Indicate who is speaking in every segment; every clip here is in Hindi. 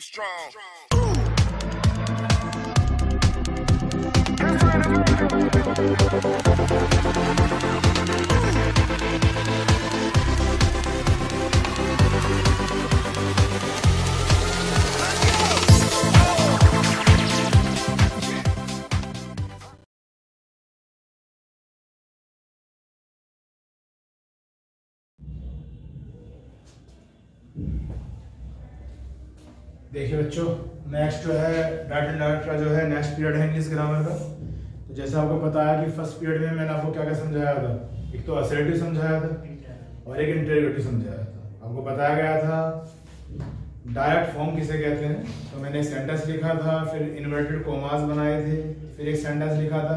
Speaker 1: strong.
Speaker 2: देखिए बच्चों, नेक्स्ट जो है डाटा एंड डाटा का जो है नेक्स्ट पीरियड है इंग्लिश ग्रामर का। तो जैसा आपको पता है कि फर्स्ट पीरियड में मैंने आपको क्या क्या समझाया था। एक तो असर्टिव समझाया था और एक इंटरोगेटिव समझाया था। आपको बताया गया था डायरेक्ट फॉर्म किसे कहते हैं। तो मैंने एक सेंटेंस लिखा था, फिर इन्वर्टेड कोमास बनाए थे, फिर एक सेंटेंस लिखा था।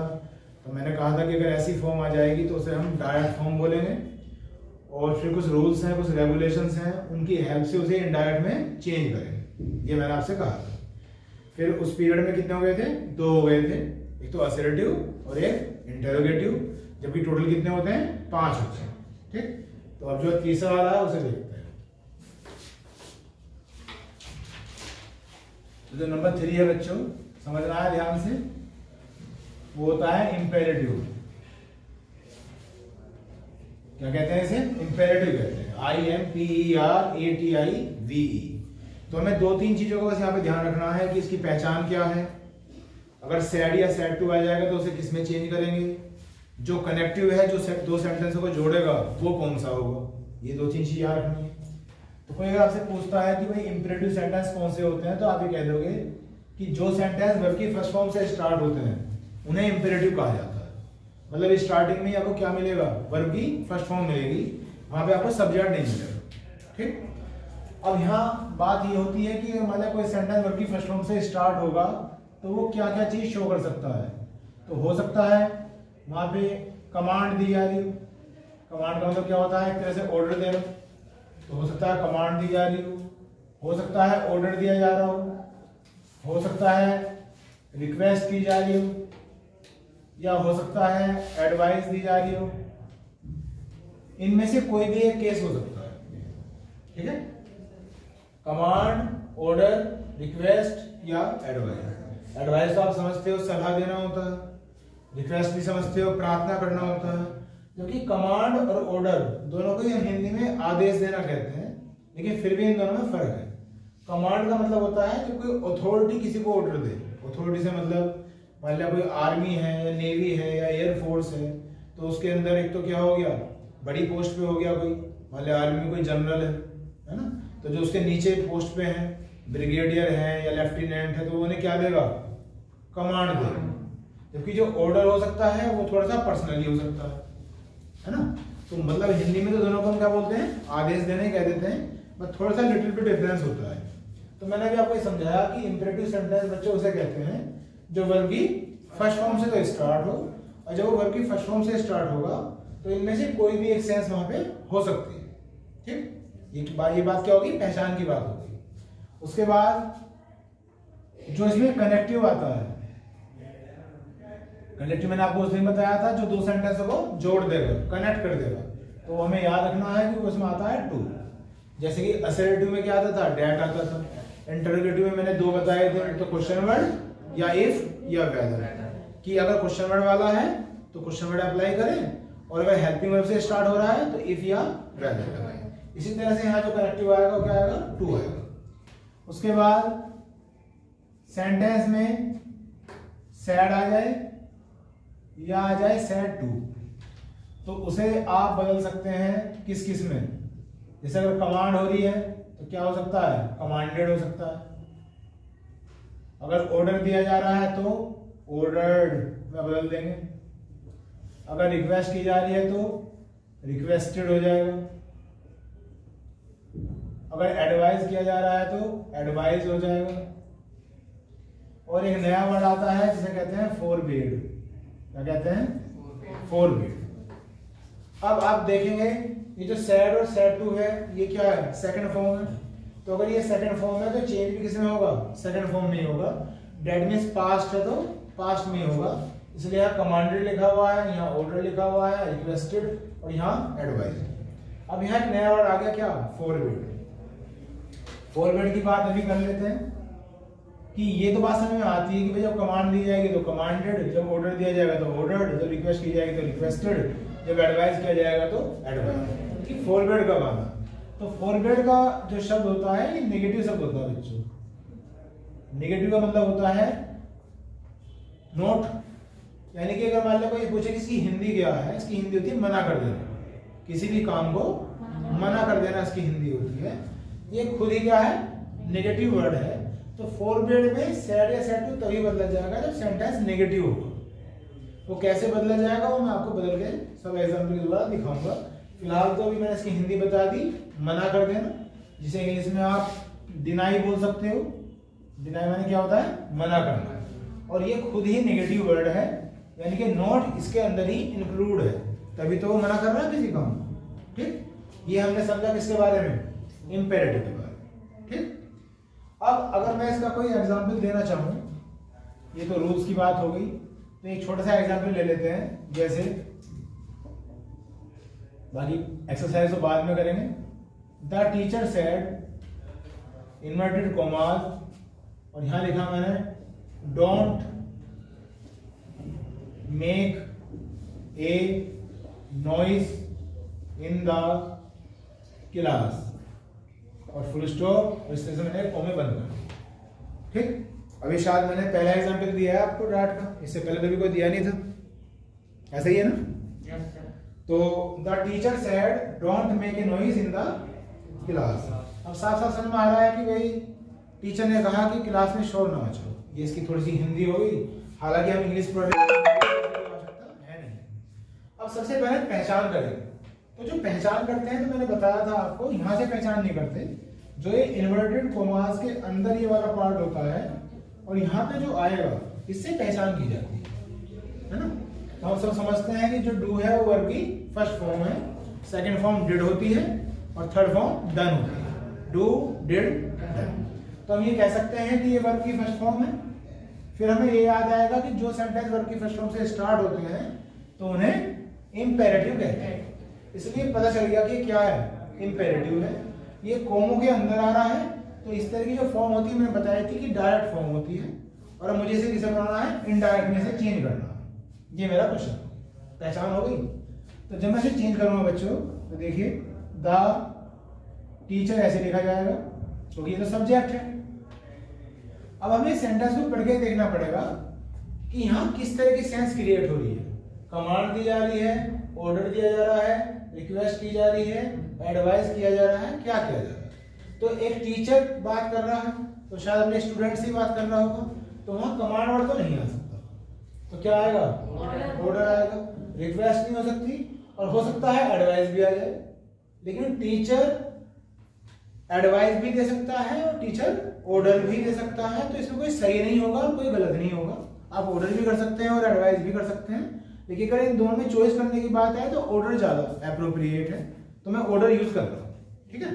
Speaker 2: तो मैंने कहा था कि अगर ऐसी फॉर्म आ जाएगी तो उसे हम डायरेक्ट फॉर्म बोलेंगे, और फिर कुछ रूल्स हैं, कुछ रेगुलेशंस हैं, उनकी हेल्प से उसे इनडायरेक्ट में चेंज करेंगे। ये मैंने आपसे कहा था। फिर उस पीरियड में कितने हो गए थे? 2 हो गए थे, एक तो असर्टिव और एक इंटरोगेटिव, जबकि टोटल कितने होते हैं? 5 होते हैं। ठीक, तो अब जो तीसरा वाला है उसे देखते हैं। तो जो नंबर 3 है बच्चों, समझना है ध्यान से, वो होता है इंपेरेटिव। क्या कहते हैं इसे? इंपेरेटिव कहते हैं। IMPERATIVE। तो हमें 2-3 चीजों का बस यहाँ पे ध्यान रखना है कि इसकी पहचान क्या है। अगर सैड या सैड टू आ जाएगा तो उसे किस में चेंज करेंगे। जो कनेक्टिव है, जो 2 सेंटेंसों को जोड़ेगा, वो कौन सा होगा। ये 2-3 चीज याद रखनी है। तो कोई अगर आपसे पूछता है कि भाई इंपेरेटिव सेंटेंस कौन से होते हैं, तो आप ये कह दोगे कि जो सेंटेंस वर्ब की फर्स्ट फॉर्म से स्टार्ट होते हैं उन्हें इंपेरेटिव कहा जाता है। मतलब स्टार्टिंग में आपको क्या मिलेगा? वर्ब की फर्स्ट फॉर्म मिलेगी, वहां पे आपको सब्जेक्ट नहीं मिलेगा। ठीक, अब यहाँ बात ये होती है कि मतलब कोई सेंटेंस वर्ब की फर्स्ट फॉर्म से स्टार्ट होगा तो वो क्या क्या चीज शो कर सकता है। तो हो सकता है वहां पे कमांड दी जा रही हो। कमांड का मतलब क्या होता है? एक तरह से ऑर्डर दे रहा हो, तो हो सकता है कमांड दी जा रही हो सकता है ऑर्डर दिया जा रहा हो सकता है रिक्वेस्ट की जा रही हो, या हो सकता है एडवाइस दी जा रही हो। इनमें से कोई भी एक केस हो सकता है। ठीक है, कमांड, ऑर्डर, रिक्वेस्ट या एडवाइस। एडवाइस तो आप समझते हो सलाह देना होता है, रिक्वेस्ट भी समझते हो प्रार्थना करना होता है। क्योंकि कमांड और ऑर्डर दोनों को हम हिंदी में आदेश देना कहते हैं, लेकिन फिर भी इन दोनों में फर्क है। कमांड का मतलब होता है कि कोई अथॉरिटी किसी को ऑर्डर दे। अथॉरिटी से मतलब मान लिया कोई आर्मी है या नेवी है या एयरफोर्स है, तो उसके अंदर एक तो क्या हो गया, बड़ी पोस्ट पे हो गया कोई, मान लिया आर्मी में कोई जनरल है ना, तो जो उसके नीचे पोस्ट पे है, ब्रिगेडियर है या लेफ्टिनेंट है, तो उन्हें क्या देगा? कमांड देगा। जबकि जो ऑर्डर हो सकता है वो थोड़ा सा पर्सनली हो सकता है ना। तो मतलब हिंदी में तो दोनों को हम क्या बोलते हैं? आदेश देने कह देते हैं, बट थोड़ा सा लिटिल बिट डिफरेंस होता है। तो मैंने भी आपको समझाया कि इंपेरेटिव सेंटेंस बच्चों उसे कहते हैं जो वर्ब की फर्स्ट फॉर्म से तो स्टार्ट हो, और जब वो वर्ब की फर्स्ट फॉर्म से स्टार्ट होगा तो इनमें से कोई भी एक सेंस वहां पे हो सकती है। ठीक, ये बात क्या होगी? पहचान की बात होगी। उसके बाद जो इसमें कनेक्टिव आता है, कनेक्टिव मैंने आपको उस दिन बताया था, जो 2 सेंटेंस को जोड़ देगा, कनेक्ट कर देगा। तो हमें याद रखना है कि उसमें आता है टू। जैसे कि असर्टिव में क्या आता था? डेट आता था। इंटरोगेटिव में मैंने 2 बताए थे, तो क्वेश्चन वर्ड या इफ या वेदर। कि अगर क्वेश्चन वर्ड वाला है तो क्वेश्चन वर्ड अप्लाई करें, और अगर हेल्पिंग वर्ब से स्टार्ट हो रहा है तो इफ या वेदर लगाएं। इसी तरह से यहाँ जो कनेक्टिव आएगा वो क्या आएगा? टू आएगा। उसके बाद सेंटेंस में सैड आ जाए या आ जाए सैड टू, तो उसे आप बदल सकते हैं किस किस में। जैसे अगर कमांड हो रही है तो क्या हो सकता है? कमांडेड हो सकता है। अगर ऑर्डर दिया जा रहा है तो ऑर्डर्ड में बदल देंगे। अगर रिक्वेस्ट की जा रही है तो रिक्वेस्टेड हो जाएगा। अगर एडवाइस किया जा रहा है तो एडवाइस हो जाएगा। और एक नया वर्ड आता है जिसे कहते हैं फोरबिड। क्या कहते हैं? फोरबिड। अब आप देखेंगे ये जो सैड और सैड टू है, ये क्या है? सेकंड फॉर्म है। तो अगर ये सेकंड फॉर्म है तो चेंज भी किसमें होगा? सेकंड फॉर्म में ही होगा। डेट मींस पास्ट है तो पास्ट में ही होगा, इसलिए यहाँ कमांडेड लिखा हुआ है, यहाँ ऑर्डर लिखा हुआ है, रिक्वेस्टेड और यहाँ एडवाइस। अब यहाँ एक नया वर्ड आ गया, क्या? फोरबिड। फॉरवर्ड की बात अभी कर लेते हैं कि ये तो बात समझ में आती है कि भाई जब कमांड दी जाएगी तो कमांडेड, जब ऑर्डर दिया जाएगा तो ऑर्डर्ड, जब रिक्वेस्ट की जाएगी तो रिक्वेस्टेड, जब एडवाइस किया जाएगा तो एडवाइस। कि फॉरवर्ड का बात, तो फॉरवर्ड का जो शब्द होता है ये नेगेटिव शब्द होता है बच्चों। नेगेटिव का मतलब होता है नोट, यानी कि अगर मान लो कोई पूछे कि इसकी हिंदी क्या है, इसकी हिंदी होती है मना कर देना, किसी भी काम को मना कर देना इसकी हिंदी होती है। ये खुद ही क्या है, नेगेटिव वर्ड है। तो फॉरवर्ड में सैड या सैड टू तभी बदला जाएगा जब सेंटेंस नेगेटिव होगा। वो कैसे बदला जाएगा वो मैं आपको बदल के सब एग्जाम्पल के द्वारा दिखाऊंगा। फिलहाल तो अभी मैंने इसकी हिंदी बता दी, मना कर देना, जिसे इंग्लिश में आप डिनाई बोल सकते हो। डिनाई माने क्या होता है, मना करना। और ये खुद ही नेगेटिव वर्ड है, यानी कि नॉट इसके अंदर ही इंक्लूड है, तभी तो वो मना कर रहा है किसी काम को। ठीक, ये हमने समझा किसके बारे में, इंपेरेटिव के बारे में। ठीक, अब अगर मैं इसका कोई एग्जाम्पल देना चाहूं, ये तो रूल्स की बात हो गई, तो एक छोटा सा एग्जाम्पल ले लेते हैं। जैसे बाकी एक्सरसाइज तो बाद में करेंगे। The teacher said inverted commas, और यहां लिखा मैंने don't make a noise in the class, और फुल स्टॉप, और इस तरह से मैंने कॉमे बंद कर। ठीक, अभी शायद मैंने पहला एग्जाम्पल दिया है आपको डाट का, इससे पहले तो भी कोई दिया नहीं था, ऐसा ही है ना। तो the teacher said don't make a noise in the class. अब साफ साफ समझ में आ रहा है कि भाई टीचर ने कहा कि क्लास में शोर ना मचाओ। ये इसकी थोड़ी सी हिंदी हो गई, हालांकि हम इंग्लिश पढ़ रहे हैं नहीं। अब सबसे पहले पहचान करेंगे। तो जो पहचान करते हैं, तो मैंने बताया था आपको, यहाँ से पहचान नहीं करते, जो ये इन्वर्टेड कॉमास के अंदर ये वाला पार्ट होता है, और यहाँ पे जो आएगा इससे पहचान की जाती है ना। तो हम सब समझते हैं कि जो डू है वो वर्ब की फर्स्ट फॉर्म है, सेकंड फॉर्म डिड होती है, और थर्ड फॉर्म डन होती है। Do, did, done. तो हम ये कह सकते हैं कि ये वर्ब की फर्स्ट फॉर्म है। फिर हमें ये याद आएगा कि जो सेंटेंस वर्ब की फर्स्ट फॉर्म से स्टार्ट होते हैं तो उन्हें इंपेरेटिव कहते हैं। इसलिए पता चल गया कि क्या है, इंपेरेटिव है। ये कॉमो के अंदर आ रहा है, तो इस तरह की जो फॉर्म होती है मैंने बताई थी कि डायरेक्ट फॉर्म होती है, और अब मुझे इसे किसे बनाना है, इनडायरेक्ट में से चेंज करना है। ये मेरा क्वेश्चन, पहचान हो गई। तो जब मैं इसे चेंज करूंगा बच्चों, तो देखिए द टीचर ऐसे लिखा जाएगा, क्योंकि ये तो सब्जेक्ट है। अब हमें सेंटेंस को पढ़ के देखना पड़ेगा कि यहाँ किस तरह की सेंस क्रिएट हो रही है। कमांड दी जा रही है, ऑर्डर दिया जा रहा है, रिक्वेस्ट की जा रही है, एडवाइस किया जा रहा है, क्या किया जा रहा है। तो एक टीचर बात कर रहा है, तो शायद अपने स्टूडेंट से बात कर रहा होगा, तो वहां कमांड वर्ड तो नहीं आ सकता, तो क्या आएगा, ऑर्डर आएगा। रिक्वेस्ट नहीं हो सकती, और हो सकता है एडवाइस भी आ जाए, लेकिन टीचर एडवाइस भी दे सकता है और टीचर ऑर्डर भी दे सकता है। तो इसमें कोई सही नहीं होगा और कोई गलत नहीं होगा। आप ऑर्डर भी कर सकते हैं और एडवाइस भी कर सकते हैं, लेकिन अगर इन दोनों में चॉइस करने की बात है तो ऑर्डर ज्यादा एप्रोप्रिएट है, तो मैं ऑर्डर यूज करता हूँ। ठीक है,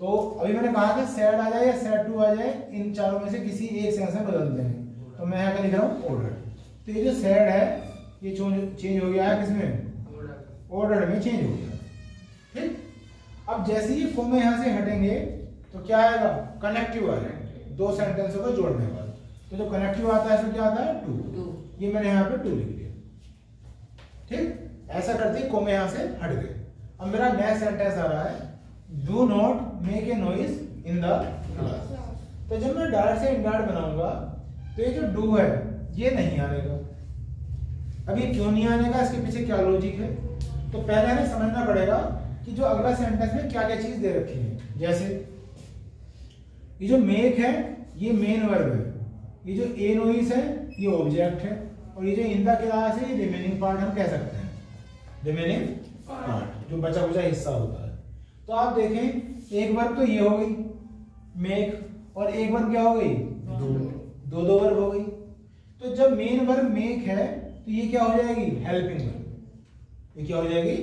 Speaker 2: तो अभी मैंने कहा था सैड आ जाए या सैड टू आ जाए, इन चारों में से किसी एक सेंस में बदल देंगे। तो मैं यहाँ पे लिख रहा हूँ ऑर्डर। तो ये जो सैड है ये चेंज हो गया है किसमें, ऑर्डर में चेंज हो गया। ठीक, अब जैसे ही फॉर्म में यहाँ से हटेंगे तो क्या आएगा, कनेक्टिव आएगा, दो सेंटेंसों को जोड़ने वाला। तो जो कनेक्टिव आता है इसमें क्या आता है, टू। ये मैंने यहाँ पे टू लिख दिया। ठीक, ऐसा करते ही कोमे यहाँ से हट गए। अब मेरा नया सेंटेंस आ रहा है, do not make a noise in the class. तो जब मैं डायरेक्ट से इनडायरेक्ट बनाऊंगा तो ये जो डू है ये नहीं आएगा। अब ये क्यों नहीं आने का, इसके पीछे क्या लॉजिक है। तो पहले हमें समझना पड़ेगा कि जो अगला सेंटेंस में क्या क्या चीज दे रखी है। जैसे ये जो मेक है ये मेन वर्ब है, ये जो ए नॉइज है ये ऑब्जेक्ट है, और ये जो इन द क्लास है ये रिमेनिंग पार्ट हम कह सकते हैं, रिमेनिंग पार्ट जो बचा कुचा हिस्सा होता है। तो आप देखें एक वर्ब तो ये हो गई मेक, और एक वर्ब क्या हो गई, दो वर्ब हो गई। तो जब मेन वर्ब मेक है तो ये क्या हो जाएगी, हेल्पिंग वर्ब। ये क्या हो जाएगी,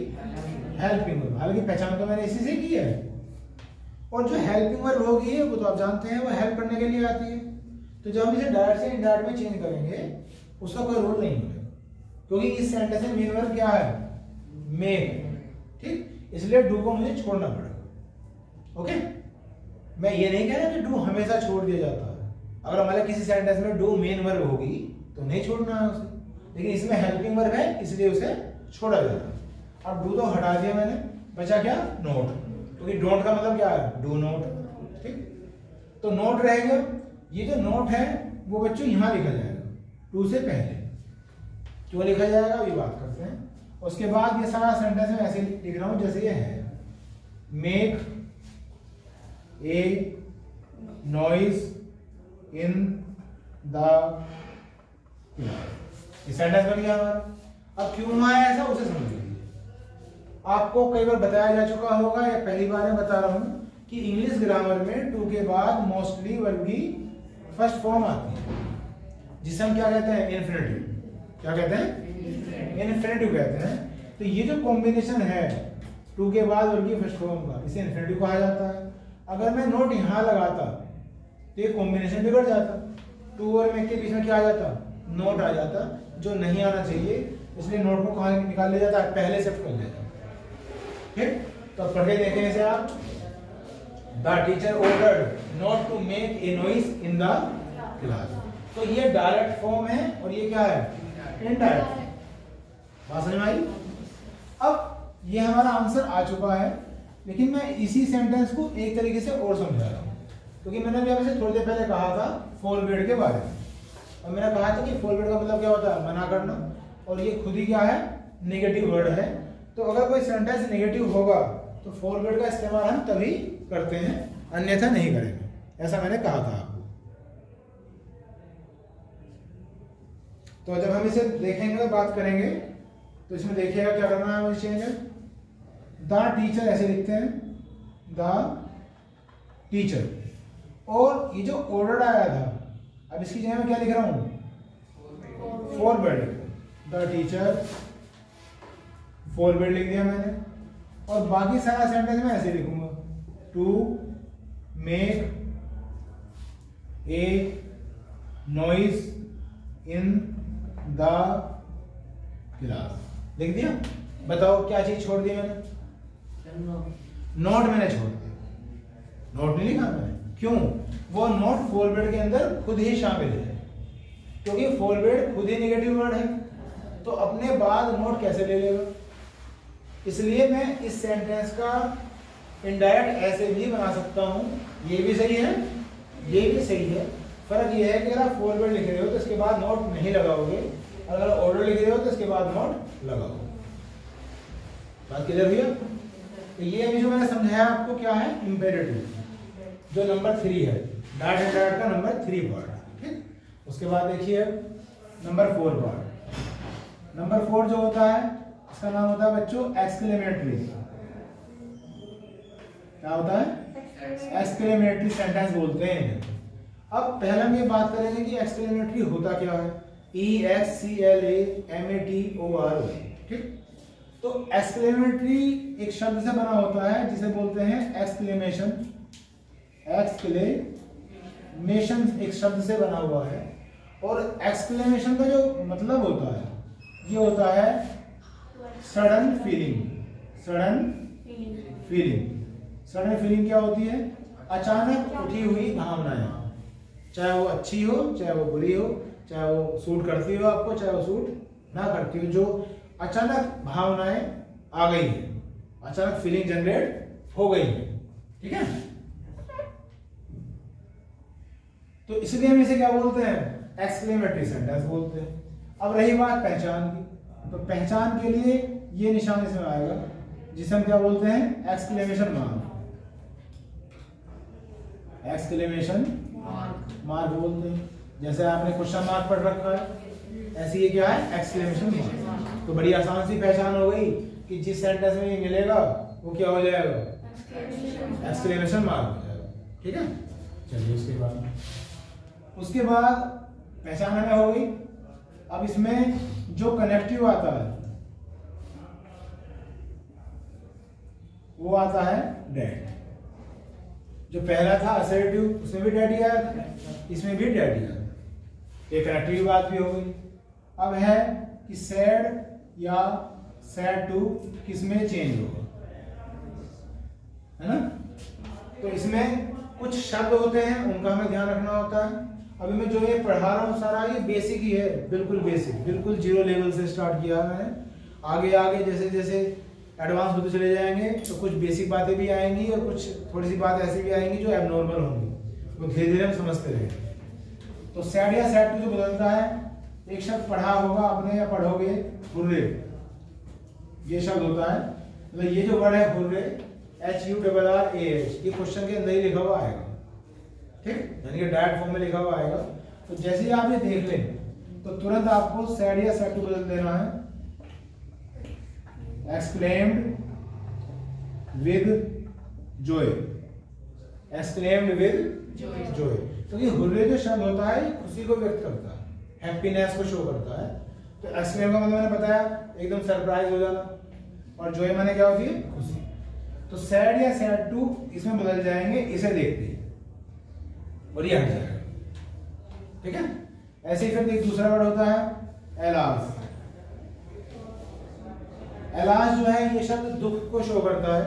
Speaker 2: हेल्पिंग वर्ब। हालांकि पहचान तो मैंने इसी से की है। और जो हेल्पिंग वर्ब होगी वो तो आप जानते हैं वो हेल्प करने के लिए आती है। तो जब हम इसे डायरेक्ट से इनडायरेक्ट में चेंज करेंगे उसका कोई रोल नहीं होगा, क्योंकि इस सेंटेंस में मेन वर्ब क्या है, मेक। ठीक, इसलिए डू को मुझे छोड़ना पड़ेगा। ओके, मैं ये नहीं कह रहा कि डू हमेशा छोड़ दिया जाता है। अगर हमारे किसी सेंटेंस में डू मेन वर्ब होगी तो नहीं छोड़ना है उसे, लेकिन इसमें हेल्पिंग वर्ब है इसलिए उसे छोड़ा जाता है। अब डू तो हटा दिया मैंने, बचा क्या? नोट, क्योंकि डोंट का मतलब क्या है? Do not. ठीक, तो नोट रहेगा। ये जो नोट है वो बच्चों यहाँ लिखा जाएगा टू से पहले। क्यों लिखा जाएगा ये बात करते हैं। उसके बाद ये सारा सेंटेंस में ऐसे लिख रहा हूं जैसे ये है, make a noise in the class. Sentence बन गया हमारा। अब क्यों आया ऐसा उसे समझ लीजिए। आपको कई बार बताया जा चुका होगा या पहली बार मैं बता रहा हूं कि इंग्लिश ग्रामर में टू के बाद मोस्टली वर्ब की फर्स्ट फॉर्म आती है जिसे हम क्या कहते हैं? इन्फिनेटिव। क्या कहते हैं? इन्फिनेटिव कहते हैं। तो ये जो कॉम्बिनेशन है टू के बाद वर्ब की फर्स्ट फॉर्म का, इसे इन्फिनेटिव कहा जाता है। अगर मैं नोट यहाँ लगाता तो ये कॉम्बिनेशन बिगड़ जाता। टू और मेक के बीच में क्या आ जाता? नोट आ जाता, जो नहीं आना चाहिए। इसलिए नोट को कहाँ निकाल लिया जाता है? पहले शिफ्ट कर लिया जाता। ठीक, तो पढ़ के देखें इसे आप। The teacher ordered not to make a noise in the class. तो ये डायरेक्ट फॉर्म है और ये क्या है? इनडायरेक्ट। बात समझ में आई? अब ये हमारा आंसर आ चुका है, लेकिन मैं इसी सेंटेंस को एक तरीके से और समझा रहा हूँ, क्योंकि मैंने भी आपसे थोड़ी देर पहले कहा था फॉरवर्ड के बारे में। और मैंने कहा था कि फॉरवर्ड का मतलब क्या होता है? मना करना। और ये खुद ही क्या है? नेगेटिव वर्ड है। तो अगर कोई सेंटेंस नेगेटिव होगा तो फॉरवर्ड का इस्तेमाल हम तभी करते हैं, अन्यथा नहीं करेंगे। ऐसा मैंने कहा था आपको। तो जब हम इसे देखेंगे, बात करेंगे, तो इसमें देखिएगा क्या करना है। मुझे चेंज है द टीचर ऐसे लिखते हैं, द टीचर। और ये जो ऑर्डर आया था, अब इसकी जगह में क्या लिख रहा हूं? फॉरवर्ड। द टीचर फॉरवर्ड लिख दिया मैंने। और बाकी सारा सेंटेंस में ऐसे लिखूंगा, to make a noise in the class. लिख दिया। बताओ क्या चीज छोड़ दी मैंने? नोट मैंने छोड़ दिया। नोट नहीं लिखा मैंने। क्यों? वो नोट फॉरवर्ड के अंदर खुद ही शामिल है, क्योंकि फॉरवर्ड खुद ही नेगेटिव वर्ड है, तो अपने बाद नोट कैसे ले लेगा? इसलिए मैं इस सेंटेंस का इनडायरेक्ट ऐसे भी बना सकता हूं। ये भी सही है, ये भी सही है। फर्क ये है कि अगर आप फॉरवर्ड लिख रहे हो तो इसके बाद नोट नहीं लगाओगे, अगर ऑर्डर लिख रहे हो तो इसके बाद नोट लगाओगे। बात क्लियर हुई? तो ये अभी जो मैंने समझाया आपको क्या है? इंपेरेटिव, जो नंबर 3 है। डायरेक्ट इनडायरेक्ट का नंबर 3 पार्ट। ठीक, उसके बाद देखिए नंबर 4 पार्ट। नंबर 4 जो होता है इसका नाम होता है बच्चों एक्सक्लेमेटरी। क्या होता है? एक्सक्लेमेटरी सेंटेंस बोलते हैं। अब पहले हम ये बात करेंगे कि एक्सक्लेमेटरी होता क्या है। EXCLAMATORY। ठीक, तो एक्सक्लेमेटरी एक शब्द से बना होता है जिसे बोलते हैं एक्सक्लेमेशन। एक्सक्लेमेशन एक शब्द से बना हुआ है, और एक्सक्लेमेशन का जो मतलब होता है ये होता है sudden feeling. Sudden feeling. Sudden feeling क्या होती है? अचानक उठी हुई भावनाएं, चाहे वो अच्छी हो, चाहे वो बुरी हो, चाहे वो सूट करती हो आपको, चाहे वो सूट ना करती हो, जो अचानक भावनाएं आ गई है, अचानक फीलिंग जनरेट हो गई है। ठीक है, तो इसलिए हम इसे क्या बोलते हैं? एक्सक्लेमेटरी सेंटेंस बोलते हैं। अब रही बात पहचान की, तो पहचान के लिए ये निशान इसमें आएगा जिसे हम क्या बोलते हैं? Exclamation mark. एक्सक्लेमेशन मार्क बोलते हैं। जैसे आपने क्वेश्चन मार्क पढ़ रखा है, ऐसे ये क्या है? Exclamation mark. तो बड़ी आसान सी पहचान हो गई कि जिस सेंटेंस में ये मिलेगा वो क्या हो जाएगा? एक्सक्लेमेशन मार्क हो जाएगा। ठीक है, चलिए उसके बाद पहचान हमें हो गई। अब इसमें जो कनेक्टिव आता है वो आता है डेट। जो पहला था असर्टिव, उसमें भी डेट आया, इसमें भी डेट आया। एक कनेक्टिव बात भी हो गई। अब है कि सैड या सैड टू किस में चेंज होगा, है ना? तो इसमें कुछ शब्द होते हैं उनका हमें ध्यान रखना होता है। अभी मैं जो ये पढ़ा रहा हूँ सारा ये बेसिक ही है, बिल्कुल बेसिक, बिल्कुल जीरो लेवल से स्टार्ट किया है मैंने। आगे आगे जैसे जैसे एडवांस होते चले जाएंगे तो कुछ बेसिक बातें भी आएंगी और कुछ थोड़ी सी बात ऐसी भी आएंगी जो एबनॉर्मल होंगी, वो धीरे धीरे हम समझते रहेंगे। तो सेड या सेड टू जो बदलता है, एक शब्द पढ़ा होगा आपने या पढ़ोगे, हुर्रे, ये शब्द होता है, मतलब ये जो वर्ड है हुर्रे, HURRAH, ये क्वेश्चन के अंदर ही लिखा हुआ आएगा, ठीक, यानी कि डायरेक्ट फॉर्म में लिखा हुआ आएगा। तो जैसे ही आप ये देख लें तो तुरंत आपको सेड या सेड टू बदल देना है, exclaimed with Joy, exclaimed with Joy. तो ये हुर्रे जो शब्द होता है ये खुशी को व्यक्त करता है, हैप्पीनेस को शो करता है। तो एक्सक्लेम का मतलब मैंने बताया एकदम सरप्राइज हो जाना, और जॉय माने क्या होती है, खुशी। तो सैड या सैड टू इसमें बदल जाएंगे, इसे देखते हैं और ये हट जाएगा, ठीक है। ऐसे ही फिर एक दूसरा वर्ड होता है एलाज। एलाज जो है ये शब्द दुख को शो करता है,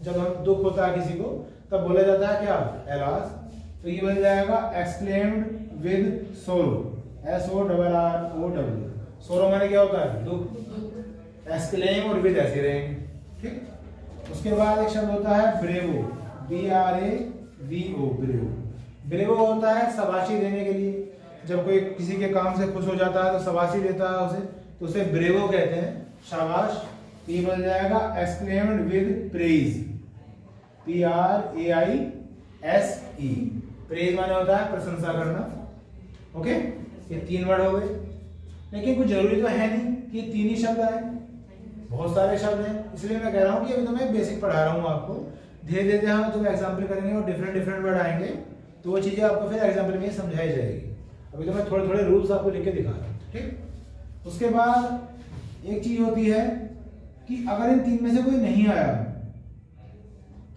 Speaker 2: जब हम दुख होता है किसी को तब बोला जाता है क्या, एलाज। तो ये बन जाएगा एक्सक्लेम्ड विद सोरो, SORROW। सोरो माने क्या होता है, दुख। एक्सक्लेम और विद ऐसे रहेंगे, ठीक। उसके बाद एक शब्द होता है ब्रेवो, BRAVO, ब्रेवो। ब्रेवो होता है शाबाशी देने के लिए, जब कोई किसी के काम से खुश हो जाता है तो शाबाशी देता है उसे, तो उसे ब्रेवो कहते हैं, शाबाश। ये बन जाएगा exclaimed with praise, PRAISE। Praise माने होता है प्रशंसा करना, ओके। ये 3 वर्ड हो गए, लेकिन कुछ जरूरी तो है नहीं कि 3 ही शब्द आए, बहुत सारे शब्द हैं, इसलिए मैं कह रहा हूँ कि अभी तो मैं बेसिक पढ़ा रहा हूँ आपको। धीरे धीरे हम जब एग्जाम्पल करेंगे और डिफरेंट डिफरेंट वर्ड आएंगे तो वो चीजें आपको फिर एग्जाम्पल में समझाई जाएगी। अभी तो मैं थोड़े थोड़े रूल्स आपको लिख के दिखा रहा हूँ, ठीक। उसके बाद एक चीज होती है कि अगर इन 3 में से कोई नहीं आया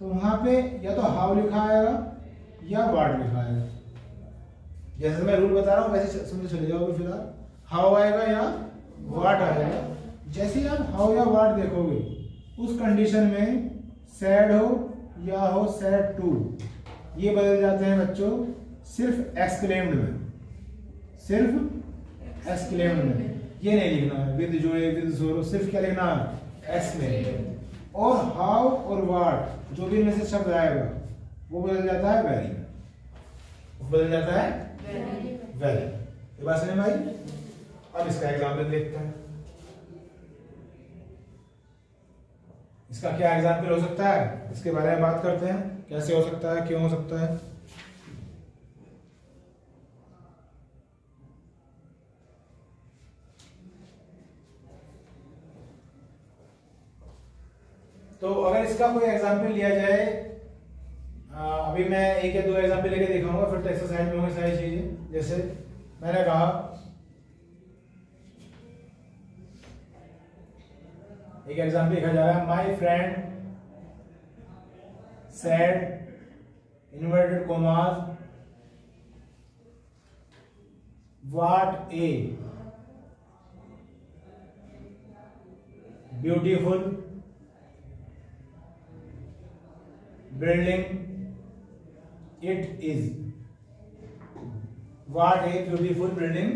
Speaker 2: तो वहां पे या तो हाउ लिखा आएगा या वाट लिखा आएगा। जैसे मैं रूल बता रहा हूँ वैसे समझ चले जाओगे, फिलहाल हाउ आएगा या वाट आएगा। जैसे ही आप हाउ या वाट देखोगे उस कंडीशन में सैड हो या हो सैड टू, ये बदल जाते हैं बच्चों सिर्फ एक्सक्लेम्ड में, सिर्फ एक्सक्लेम्ड में। ये नहीं लिखना है विद जॉय विद सोरो, सिर्फ क्या लिखना है, एक्सक्लेम्ड। और हाउ और वाट जो भी इनमें से शब्द आएगा वो बदल जाता है वेरी, बदल जाता है वेरी। ये बात समझ में आई। अब इसका एग्जाम्पल देखते हैं, इसका क्या एग्जाम्पल हो सकता है, इसके बारे में बात करते हैं, कैसे हो सकता है, क्यों हो सकता है। तो अगर इसका कोई एग्जाम्पल लिया जाए, अभी मैं 1 या 2 एग्जाम्पल लेके दिखाऊंगा, फिर तो एक्सरसाइज में होंगी सारी चीजें। जैसे मैंने कहा, एक एग्जाम्पल लिखा जा रहा है, my friend said inverted commas what a beautiful building it is, what a beautiful building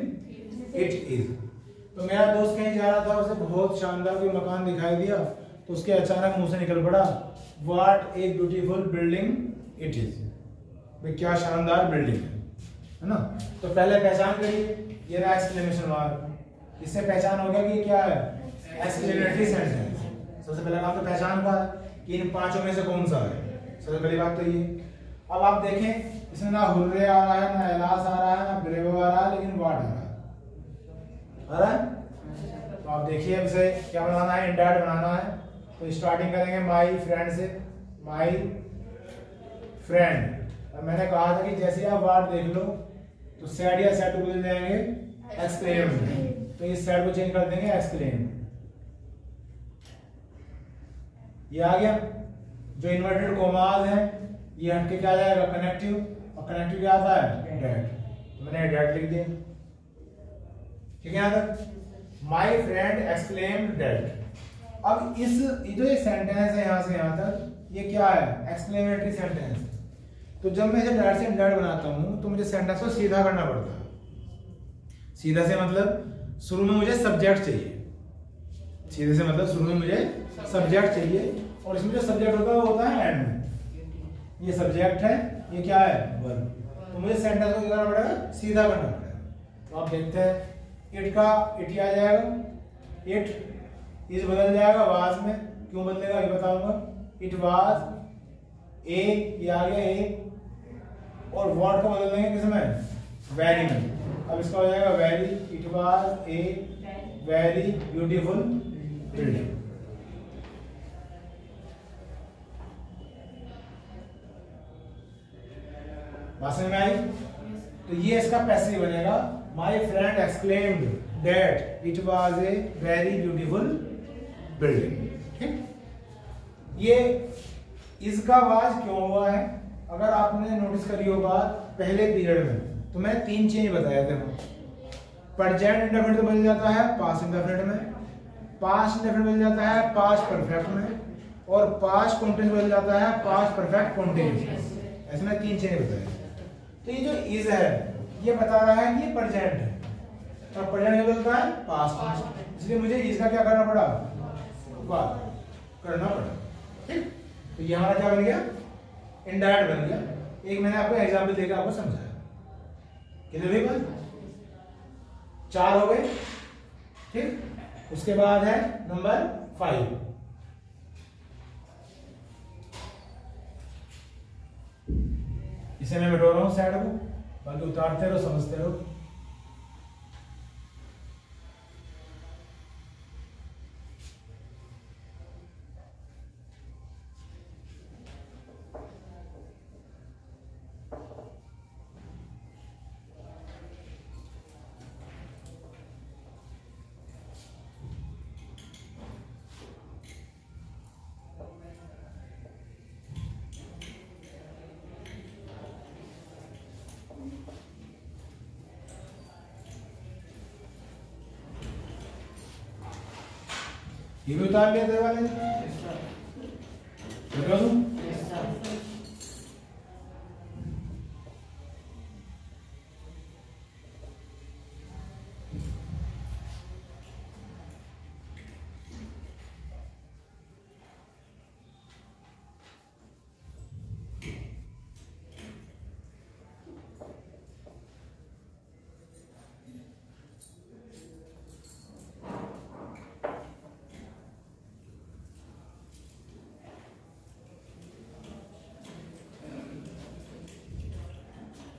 Speaker 2: it is. तो मेरा दोस्त कहीं जा रहा था, उसे बहुत शानदार कोई मकान दिखाई दिया, तो उसके अचानक मुंह से निकल पड़ा what a beautiful building it is, भाई क्या शानदार बिल्डिंग है ना। तो पहले पहचान करिए, ये रहा एक्सक्लेमेशन मार्क, इससे पहचान हो गया कि क्या है, एक्सक्लेमेटरी सेंटेंस। सबसे पहला काम तो पहचान का है कि इन 5 में से कौन सा है, सबसे पहली बात तो ये। अब आप देखें इसमें ना हुर्रे आ रहा है, ना एलास आ रहा है, ना ब्रेवो आ रहा है, लेकिन वाट आ रहा है। तो आप देखिए इसे क्या बनाना है, इंडायरेक्ट बनाना है। तो स्टार्टिंग करेंगे माई फ्रेंड से, माई फ्रेंड। अब मैंने कहा था कि जैसे आप वाट देख लो तो सैड या सैड टू बदल जाएंगे एक्सक्लेम्ड, तो इस सैड को चेंज कर देंगे एक्सक्लेम्ड। ये आ गया। जो इन्वर्टेड कोमास है ये हटके क्या आ जाएगा, कनेक्टिव, और कनेक्टिव क्या आता है, डेट। तो मैंने डेट लिख दिया, ठीक है। यहाँ तक माई फ्रेंड एक्सक्लेम्ड डेट। अब इस जो ये सेंटेंस है यहाँ से यहाँ तक, ये क्या है, एक्सक्लेमेटरी सेंटेंस। तो जब मैं इसे डायरेक्ट से इनडायरेक्ट बनाता हूँ तो मुझे सेंटेंस को सीधा करना पड़ता है। सीधा से मतलब शुरू में मुझे सब्जेक्ट चाहिए, सीधे से मतलब शुरू में मुझे सब्जेक्ट चाहिए, और इसमें जो सब्जेक्ट होता है वो होता है एंड में। ये सब्जेक्ट है, ये क्या है, वर्ब। तो मुझे सेंटेंस को क्या करना पड़ेगा, सीधा करना पड़ेगा। तो आप देखते हैं इट का इट क्या आ जाएगा, इट इज बदल जाएगा वाज में। क्यों बदलेगा ये बताऊंगा। इट वाज ए, ये आ गया ए, और व्हाट को बदल देंगे किसमें, वेरी में। अब इसका हो जाएगा very, it was a very beautiful building. बात समझ में आई। तो ये इसका पैसिव बनेगा, my friend exclaimed that it was a very beautiful building. ठीक, ये इसका वाज क्यों हुआ है, अगर आपने नोटिस करी हो बात पहले पीरियड में, तो मैं 3 चेंज बताया थे। प्रेजेंट इंडेफिनिट बदल जाता है पास्ट इंडेफिनिट में, पास्ट इंडेफिनिट बदल जाता है पास्ट परफेक्ट में, और पास्ट कंटीन्यूअस बदल जाता है पास्ट परफेक्ट कंटीन्यूअस। ऐसे मैं 3 चेंज बताए। तो ये जो इज है ये बता रहा है कि ये प्रेजेंट है, और प्रेजेंट बदलता है पास्ट, इसलिए मुझे इज का क्या करना पड़ा, बात करना पड़ा। ठीक, तो ये हमारा क्या बन गया, इनडायरेक्ट बन गया। एक मैंने आपको एग्जांपल देकर आपको समझाया। कितने हुई बात, 4 हो गए। ठीक, उसके बाद है नंबर 5। इसे मैं मिटा रहा हूं साइड को, बाकी उतारते रहो, समझते रहो। ये भी उतार लिया तेरे वाले ने, बता दूं?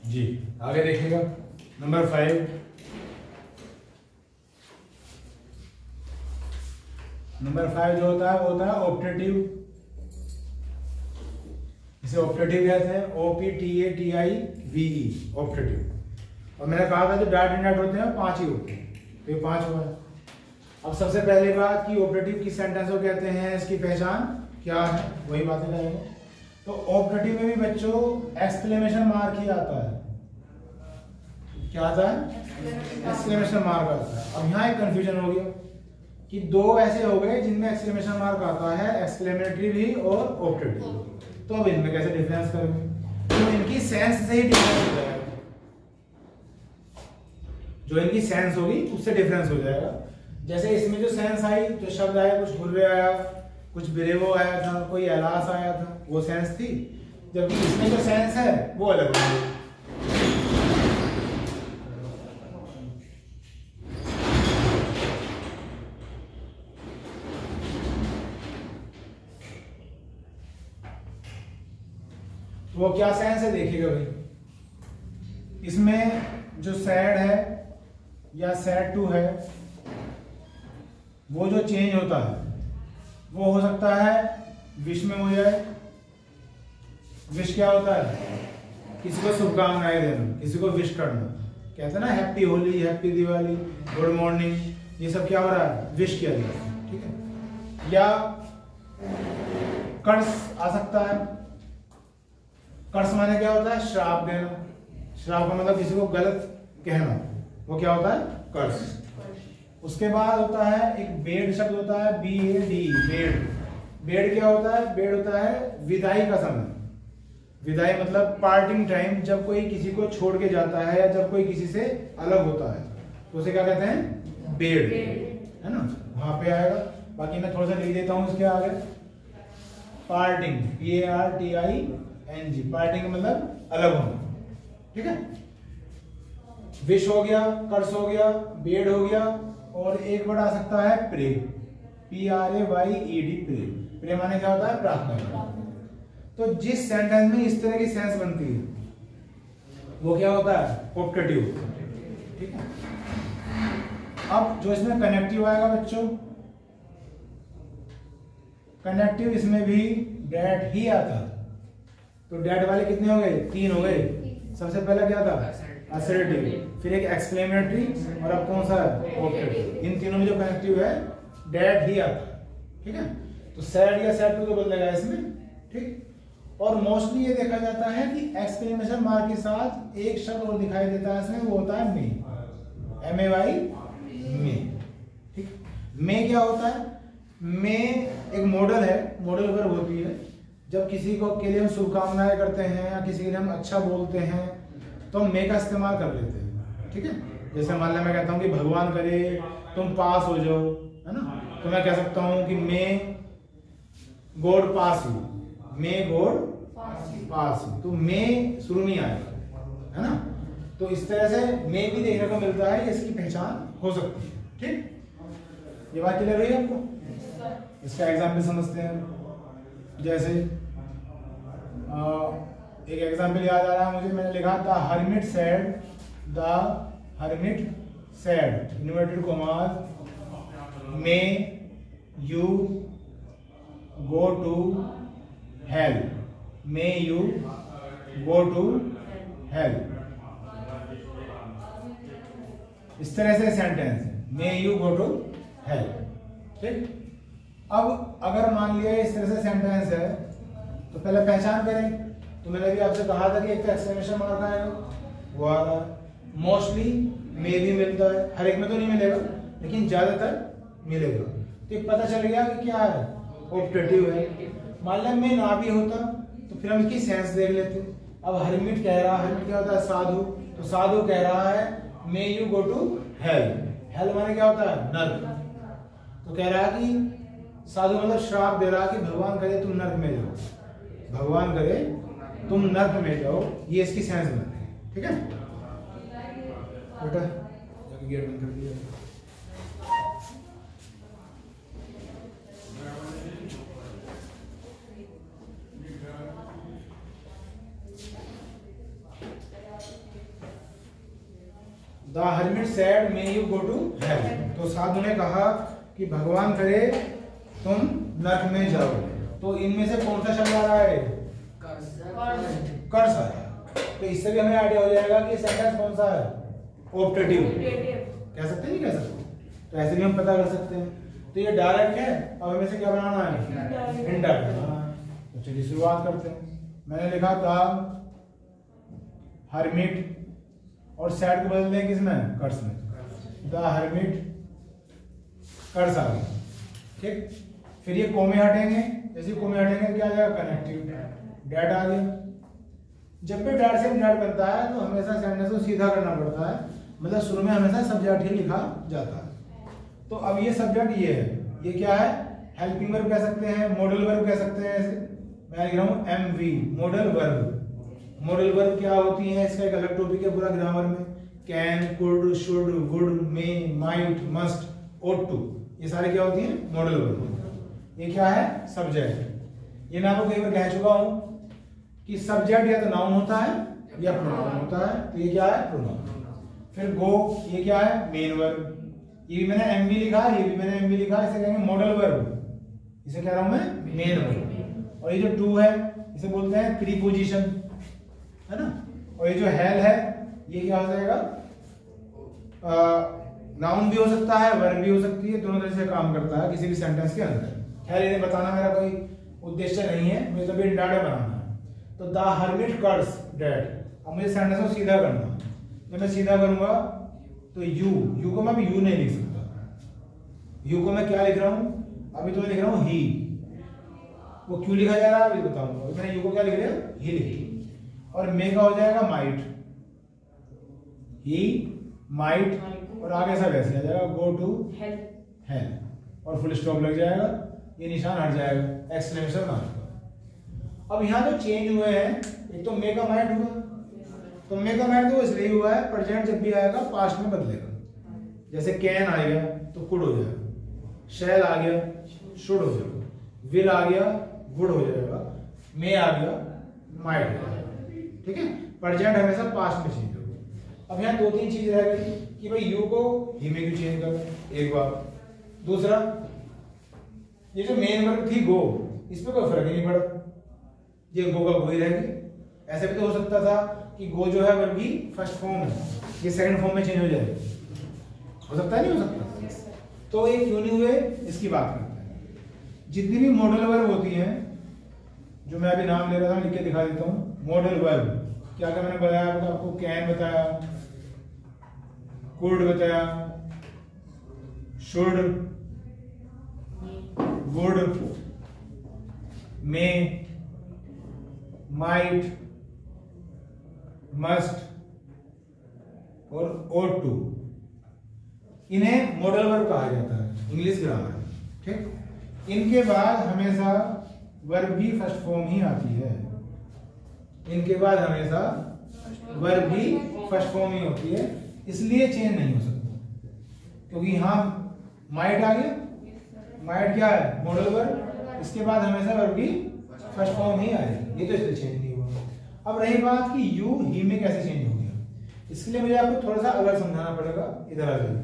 Speaker 2: जी आगे देखिएगा नंबर 5। नंबर 5 जो होता है वो होता है ऑप्टेटिव। इसे ऑप्टेटिव कहते हैं, OPTATIVE, ऑप्टेटिव। और मैंने कहा था जो डायरेक्ट इनडायरेक्ट होते हैं 5 ही होते हैं, तो ये 5 हुआ है। अब सबसे पहली बात कि ऑप्टेटिव किस सेंटेंस को कहते हैं, इसकी पहचान क्या है, वही बातें करेंगे। तो ऑप्टेटिव में भी बच्चों एक्सक्लेमेशन मार्क ही आता है। क्या आता है, एक्सक्लेमेशन मार्क आता है। अब यहाँ एक कंफ्यूजन हो गया कि 2 ऐसे हो गए जिनमें एक्सक्लेमेशन मार्क आता है, एक्सक्लेमेटरी भी और ऑप्टेटिव। तो अब इनमें कैसे डिफरेंस करेंगे, तो इनकी सेंस से ही डिफरेंस हो जाएगा। जो इनकी सेंस होगी उससे डिफरेंस हो जाएगा। जैसे इसमें जो सेंस आई, जो शब्द आया, कुछ हुर्रे आया, कुछ बिरेवो आया था, कोई एलास आया था, वो सेंस थी। जबकि इसमें जो सेंस है वो अलग है। वो क्या सेंस है देखिएगा भाई। इसमें जो सैड है या सैड टू है, वो जो चेंज होता है वो हो सकता है विश में हो जाए। विश क्या होता है, किसी को शुभकामनाएं देना, किसी को विश करना। कहते हैं ना happy Holi, happy Diwali, good morning, ये सब क्या हो रहा है, विश किया जा रहा है। ठीक है। या कर्स आ सकता है। कर्स माने क्या होता है, श्राप देना। श्राप का मतलब किसी को गलत कहना, वो क्या होता है, कर्स। उसके बाद होता है एक बेड शब्द होता है, BAD, बेड। बेड क्या होता है, बेड होता है विदाई का समय। विदाई मतलब पार्टिंग टाइम, जब कोई किसी को छोड़ के जाता है या जब कोई किसी से अलग होता है तो उसे क्या कहते हैं, बेड, है ना, वहां पे आएगा। बाकी मैं थोड़ा सा लिख देता हूं इसके आगे, पार्टिंग, PARTING, पार्टिंग मतलब अलग होना, ठीक है। विश हो गया, कर्स हो गया, बेड हो गया, और एक वर्ड आ सकता है प्रे, PRAYED, प्रे। प्रे माने क्या होता है, प्रार्थना। तो जिस सेंटेंस में इस तरह की सेंस बनती है वो क्या होता है, ऑप्टेटिव, ठीक है। अब जो इसमें कनेक्टिव आएगा बच्चों, कनेक्टिव इसमें भी डेट ही आता है। तो डेट वाले कितने हो गए, 3 हो गए। सबसे पहला क्या था, असर्टिव, फिर एक एक्सक्लेमेटरी, और अब कौन सा है, ऑप्टेटिव। इन तीनों में जो कनेक्टिव है डेट ही आता है, ठीक है। तो सैड या सैड टू तो बदलेगा इसमें, ठीक। और मोस्टली ये देखा जाता है कि एक्सक्लेमेशन मार्क के साथ एक शब्द और दिखाई देता है इसमें, वो होता है मे, MAY, मे, ठीक। मे क्या होता है, मे एक मॉडल है, मॉडल वर्ब होती है। जब किसी को के लिए हम शुभकामनाएं करते हैं या किसी के लिए हम अच्छा बोलते हैं तो हम मे का इस्तेमाल कर लेते हैं, ठीक है। जैसे मान लो मैं कहता हूँ कि भगवान करे तुम पास हो जाओ, है ना, तो मैं कह सकता हूँ कि may God pass you, may God pass you. तो मे शुरू नहीं आएगा, है ना। तो इस तरह से मे भी देखने को मिलता है, इसकी पहचान हो सकती है, ठीक। ये बात क्लियर हुई आपको। इसका एग्जाम्पल समझते हैं। जैसे एक एग्जाम्पल याद आ रहा है मुझे, मैंने लिखा the hermit said, the hermit said, inverted commas, may you go to hell, may you go to hell. इस तरह से सेंटेंस है, may you go to hell, ठीक। अब अगर मान लिया इस तरह से सेंटेंस है तो पहले पहचान करें। तो मैंने भी आपसे कहा था कि एक तो एक्सक्लेमेशन मार्क आएगा, वो आ रहा है। मोस्टली मे भी मिलता है, हर एक में तो नहीं मिलेगा लेकिन ज्यादातर मिलेगा। तो एक पता चल गया कि क्या है, ऑप्टेटिव है। मान लिया मे ना भी होता तो फिर हम इसकी सेंस देख लेते। अब हर्मिट कह रहा है, हर्मिट क्या होता है, साधु। तो साधु कह रहा है may you go to hell, hell माने क्या होता है, नर्क। तो कह रहा है कि साधु मतलब श्राप दे रहा है कि भगवान करे तुम नर्क में जाओ, भगवान करे तुम नर्क में जाओ। ये इसकी सेंस बन रही है, ठीक है बेटा। जाके गेट बंद कर दिया। The hermit said may you go to hell. तो साधु ने कहा कि भगवान करे तुम नर्क में जाओ। तो इनमें से कौन सा शब्द आ रहा है, कर्स आया। तो इससे भी हमें आइडिया हो जाएगा कि सेंटेंस कौन सा है, ऑप्टेटिव। कह सकते हैं, नहीं कह सकते, तो ऐसे भी हम पता कर सकते हैं। तो ये डायरेक्ट है, अब हमें से क्या बनाना है, इनडायरेक्ट बनाना है। तो चलिए शुरुआत करते हैं। मैंने लिखा था हर्मिट, और सैड को बदल दें किसमें, कर्स में। द हर्मिट कर्स आ गया, ठीक। फिर ये कोमे हटेंगे, जैसे कोमे हटेंगे क्या आ जाएगा, कनेक्टिव, डेट आ गया। जब भी डेट से डेट बनता है तो हमेशा सेंटेंस को सीधा करना पड़ता है, मतलब शुरू में हमेशा सब्जेक्ट ही लिखा जाता है। तो अब ये सब्जेक्ट ये है, ये क्या है, हेल्पिंग वर्ब कह सकते हैं, मॉडल वर्ब कह सकते हैं। ऐसे मैं लिख रहा हूँ MV, modal verb. Modal verb क्या होती है, इसका एक अलग टॉपिक है पूरा ग्रामर में। Can, could, should, would, may, might, must, ought to, ये सारे क्या होती हैं, मॉडल वर्ब। ये क्या है, सब्जेक्ट। ये मैं आपको कई बार कह चुका हूं कि सब्जेक्ट या तो नाउन होता है या प्रोनाउन होता है। तो ये क्या है, प्रोनाउन। फिर गो, ये क्या है, मेन वर्ब। ये भी मैंने MV लिखा, ये भी मैंने MV लिखा, इसे कहेंगे मॉडल वर्ब। इसे कह रहा हूं मैं मेन वर्ब। और ये जो टू है इसे बोलते हैं प्रीपोजिशन, है ना। और ये जो हेल है ये क्या हो जाएगा, नाउन भी हो सकता है, वर्ब भी हो सकती है, दोनों तरह से काम करता है किसी भी सेंटेंस के अंदर। खैर इन्हें बताना मेरा कोई उद्देश्य नहीं है, मुझे तो भी इंडायरेक्ट बनाना है। तो द हर्मिट कर्स डेट। अब मुझे सेंटेंस को सीधा करना है। जब मैं सीधा करूंगा तो यू को मैं अभी यू नहीं लिख सकता। यू को मैं क्या लिख रहा हूं, अभी तो मैं लिख रहा हूं ही। वो क्यों लिखा जा रहा है अभी बताऊंगा। मैंने यू को क्या लिख दिया, ही लिख। और मे का हो जाएगा माइट, ही माइट, और आगे सब ऐसे आ जाएगा, गो टू हेल्प, और फुल स्टॉप लग जाएगा, ये निशान हट जाएगा, एक्सक्लेमेशन मार्क का। अब यहाँ जो चेंज हुए हैं, एक तो मे का माइट हुआ, तो मे का माइट तो इसलिए हुआ है, प्रेजेंट जब भी आएगा पास्ट में बदलेगा। जैसे कैन आ गया तो कुड हो जाएगा, शैल आ गया शुड हो जाएगा, विल आ गया वुड हो जाएगा, मे आ गया माइट हो जाएगा। ठीक है, प्रेजेंट हमेशा पास्ट में चेंज होगा। अब यहाँ 2-3 चीज रह गई कि भाई यू को ही में क्यों चेंज करो, एक बार। दूसरा, ये जो मेन वर्ब थी गो, इस पे कोई फर्क ही नहीं पड़ा, ये गो का गो ही रहेगी। ऐसे भी तो हो सकता था कि गो जो है वर्ब की फर्स्ट फॉर्म है, ये सेकंड फॉर्म में चेंज हो जाए, हो सकता है नहीं हो सकता? तो ये क्यों नहीं हुए, इसकी बात करते हैं। जितनी भी मॉडल वर्ब होती हैं, जो मैं अभी नाम ले रहा था, लिख के दिखा देता हूँ। मॉडल वर्ब क्या क्या मैंने बताया आपको, कैन बताया, कुड बताया, should, would, may, might, must और ought to, इन्हें मॉडल वर्ब कहा जाता है इंग्लिश ग्रामर में। ठीक, इनके बाद हमेशा वर्ब की फर्स्ट फॉर्म ही आती है, इनके बाद हमेशा वर्ब की फर्स्ट फॉर्म ही होती है, इसलिए चेंज नहीं हो सकता। क्योंकि यहाँ माइट आ गया, माइट क्या है, मॉडल वर्ब, इसके बाद हमेशा वर्ब की फर्स्ट फॉर्म ही आएगी, ये तो इसलिए चेंज नहीं हुआ। अब रही बात कि यू ही में कैसे चेंज हो गया, इसके लिए मुझे आपको थोड़ा सा अलग समझाना पड़ेगा। इधर आ जाइए,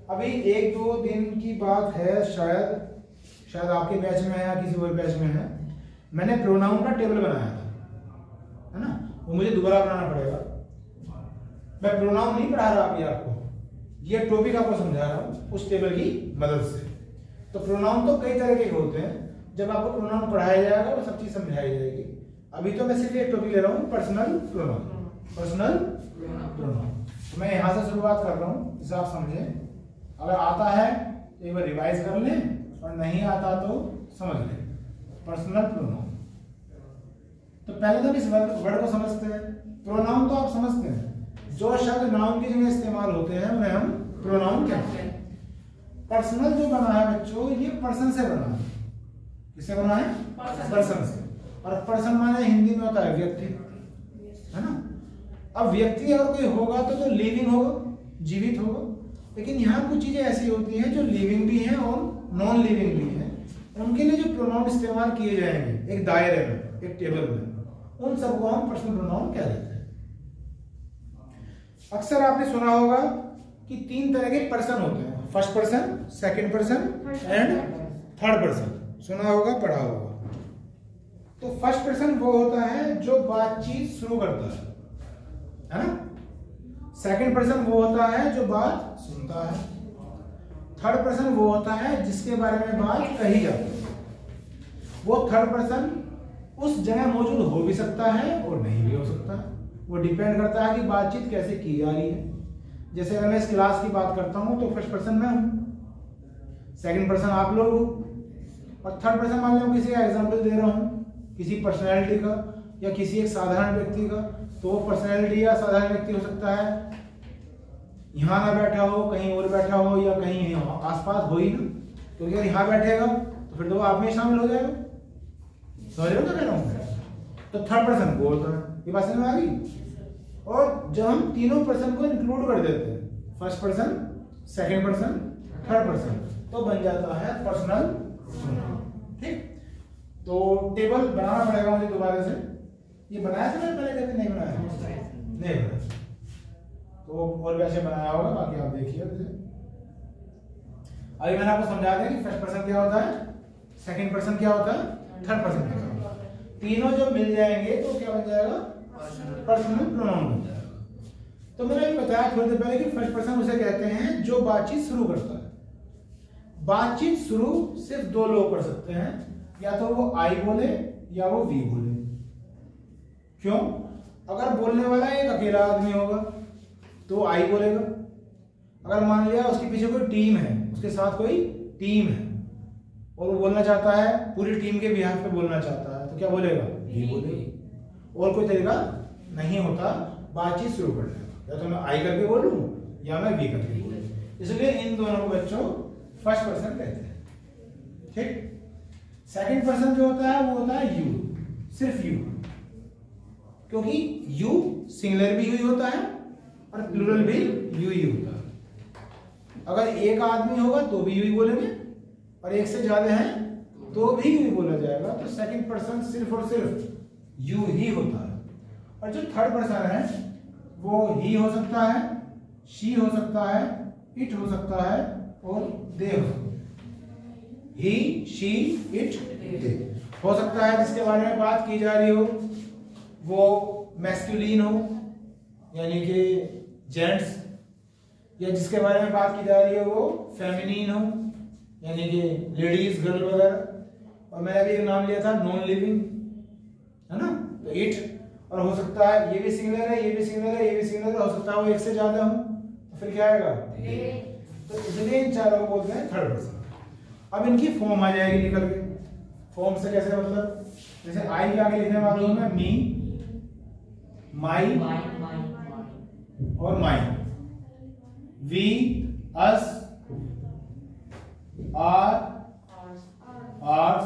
Speaker 2: अभी 1-2 दिन की बात है, शायद आपके बैच में है या किसी और बैच में है, मैंने प्रोनाउन का टेबल बनाया था, है ना, वो मुझे दोबारा बनाना पड़ेगा। मैं प्रोनाउन नहीं पढ़ा रहा अभी आपको, ये टॉपिक आपको समझा रहा हूँ उस टेबल की मदद से। तो प्रोनाउन तो कई तरह के होते हैं, जब आपको प्रोनाउन पढ़ाया जाएगा वो सब चीज समझाई जाएगी। अभी तो मैं सिर्फ एक टॉपिक ले रहा हूँ, पर्सनल प्रोनाउन, पर्सनल प्रोनाउन। तो मैं यहाँ से शुरुआत कर रहा हूँ, इसे आप समझें। अगर आता है तो एक बार रिवाइज कर लें, और नहीं आता तो समझ लें। पर्सनल प्रोनाउन, तो पहले तो इस वर्ड को समझते हैं। प्रोनाउन तो आप समझते हैं, जो शब्द नाउन की जगह इस्तेमाल होते हैं उन्हें हम प्रोनाउन कहते हैं। पर्सनल जो बना है बच्चों, ये पर्सन से बना है। किससे बना है? पर्सन से। और पर्सन माने हिंदी में होता है व्यक्ति, है ना। अब व्यक्ति अगर कोई होगा तो लिविंग होगा, जीवित होगा। लेकिन यहाँ कुछ चीजें ऐसी होती हैं जो लिविंग भी हैं और नॉन लिविंग भी हैं। उनके लिए जो प्रोनाउन इस्तेमाल किए जाएंगे एक दायरे में, एक टेबल में, उन सबको हम पर्सनल प्रोनाउन कह देते हैं। अक्सर आपने सुना होगा कि 3 तरह के पर्सन होते हैं, first person, second person and third person. सुना होगा, पढ़ा होगा। तो फर्स्ट पर्सन वो होता है जो बातचीत शुरू करता है ना। सेकंड पर्सन वो होता है जो बात सुनता है। थर्ड पर्सन वो होता है जिसके बारे में बात कही जाती है। वो थर्ड पर्सन उस जगह मौजूद हो भी सकता है और नहीं भी हो सकता है, वो डिपेंड करता है कि बातचीत कैसे की जा रही है। जैसे अगर मैं इस क्लास की बात करता हूं तो फर्स्ट पर्सन मैं हूं, सेकंड पर्सन आप लोग हो, और थर्ड पर्सन मान लो किसी का एग्जांपल दे रहा हूं, किसी पर्सनैलिटी का या किसी एक साधारण व्यक्ति का। तो वो पर्सनैलिटी या साधारण व्यक्ति हो सकता है यहाँ ना बैठा हो, कहीं और बैठा हो, या कहीं आसपास हो ही ना। तो अगर यहाँ बैठेगा तो फिर तो वो आप में शामिल हो जाएगा। समझ रहे हो क्या कह रहा हूँ? तो थर्ड पर्सन वो होता है। ये बात समझ में आ गई? और जब हम तीनों पर्सन को इंक्लूड कर देते हैं, first person, second person, third person, तो बन जाता है पर्सनल प्रोनाउन। ठीक, तो टेबल बनाना पड़ेगा मुझे दोबारा से। ये बनाया था मैंने पहले, कभी नहीं बनाया? नहीं बनाया। तो और वैसे बनाया होगा, बाकी आप देखिए। अभी मैंने आपको समझा दिया कि फर्स्ट पर्सन क्या होता है, सेकंड पर्सन क्या होता है, थर्ड पर्सन क्या होता है। तीनों जब मिल जाएंगे तो क्या बन जाएगा? पर्सनल प्रोनाउन बन जाएगा। तो मैंने बताया थोड़ी देर पहले कि फर्स्ट पर्सन उसे कहते हैं जो बातचीत शुरू करता है। बातचीत शुरू सिर्फ 2 लोग कर सकते हैं, या तो वो आई बोले या वो वी बोले। क्यों? अगर बोलने वाला एक अकेला आदमी होगा तो आई बोलेगा। अगर मान लिया उसके पीछे कोई टीम है, उसके साथ कोई टीम है और वो बोलना चाहता है, पूरी टीम के बिहाफ पे बोलना चाहता है, तो क्या बोलेगा? वी बोलेगा। और कोई तरीका नहीं होता बातचीत शुरू करने का, या तो मैं आई करके बोलूं या मैं वी करके बोलूं। इसलिए इन दोनों को बच्चों फर्स्ट पर्सन कहते हैं। ठीक, सेकंड पर्सन जो होता है वो होता है यू, सिर्फ यू, क्योंकि यू सिंगुलर भी यू होता है और प्लूरल भी यू ही होता है। अगर एक आदमी होगा तो भी यू ही बोलेंगे और एक से ज्यादा हैं तो भी यू ही बोला जाएगा। तो सेकंड पर्सन सिर्फ और सिर्फ यू ही होता है। और जो थर्ड पर्सन है वो ही हो सकता है, शी हो सकता है, इट हो सकता है और दे हो सकता है। ही, शी, इट, दे हो सकता है। जिसके बारे में बात की जा रही हो वो मैस्कुलिन हो यानी कि जेंट्स, या जिसके बारे में बात की जा रही है वो फेमिनिन हो यानी कि लेडीज, गर्ल वगैरह। और मैंने अभी एक नाम लिया था नॉन लिविंग, है ना, तो इट। और हो सकता है ये भी सिंगुलर है, ये भी सिंगुलर है, ये भी सिंगुलर है, हो सकता है वो एक से ज्यादा हो, तो फिर क्या आएगा? तो इसलिए इन चारों को बोलते हैं थर्ड पर्सन। अब इनकी फॉर्म आ जाएगी निकल के। फॉर्म से कैसे, मतलब जैसे आई के आगे लिखने वाला हूं मैं मी, माई और my, we, us, our, ours,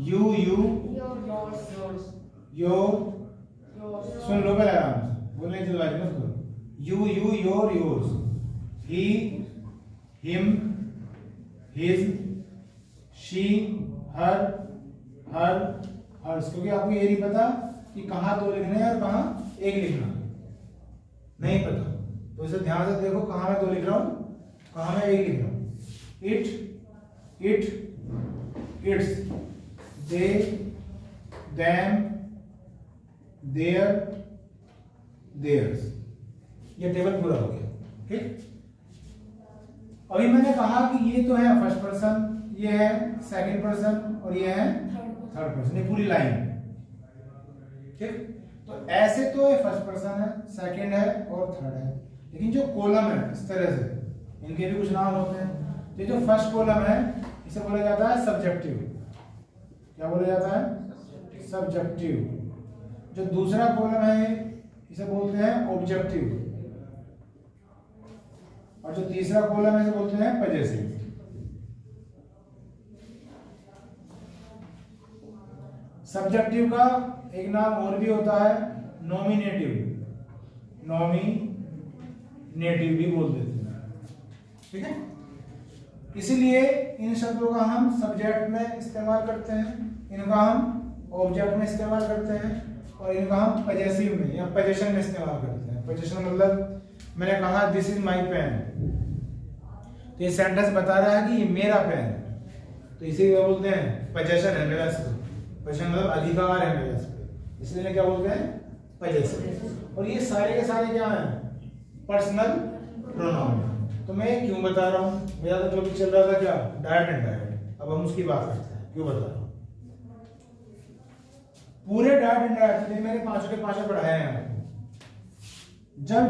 Speaker 2: you, your, सुन लो पहले आराम से, बोलने की जल्दबाजी मत करो। You, your, yours, he, him, his, she, her, hers. क्योंकि आपको ये नहीं पता कि कहाँ दो लिखने हैं और कहाँ एक लिखना नहीं पता, तो इसे ध्यान से देखो कहाँ मैं दो लिख रहा हूँ, कहाँ मैं एक लिख रहा हूँ। It, it's, they, them, there, there's. ये टेबल पूरा हो गया। ठीक, अभी मैंने कहा कि ये तो है फर्स्ट पर्सन, ये है सेकंड पर्सन और ये है थर्ड पर्सन, ये पूरी लाइन। ठीक, तो ऐसे तो ये फर्स्ट पर्सन है, सेकंड है और थर्ड है, लेकिन जो कॉलम है इस तरह से इनके भी कुछ नाम होते हैं। तो जो फर्स्ट कॉलम है इसे बोला जाता है सब्जेक्टिव। क्या बोला जाता है? सब्जेक्टिव। जो दूसरा कॉलम है इसे बोलते हैं ऑब्जेक्टिव, और जो तीसरा कॉलम है इसे बोलते हैं पजेसिव। सब्जेक्टिव का एक नाम और भी होता है नॉमिनेटिव, नॉमिनेटिव भी बोल देते हैं। ठीक है, इसीलिए इन शब्दों का हम सब्जेक्ट में इस्तेमाल करते हैं, इनका हम ऑब्जेक्ट में इस्तेमाल करते हैं, और इनका हम पजेसिव में या पजेशन में इस्तेमाल करते हैं। पजेशन मतलब मैंने कहा दिस इज माई पेन, तो ये सेंटेंस बता रहा है कि ये मेरा पेन है, तो इसे क्या बोलते हैं? पजेशन है मेरा इस पे। पजेशन मतलब अधिकार है मेरा इस पे, इसलिए क्या बोलते हैं? पजेशन। और ये सारे के सारे क्या हैं? Personal pronoun. तो मैं क्यों बता रहा हूँ? मेरा तो टॉपिक चल रहा था क्या? Direct and indirect. अब हम उसकी बात करते हैं, क्यों बता रहा हूँ। पूरे डायरेक्ट इंडायरेक्ट मैंने पांचों के पांचों पढ़ाए हैं आपको।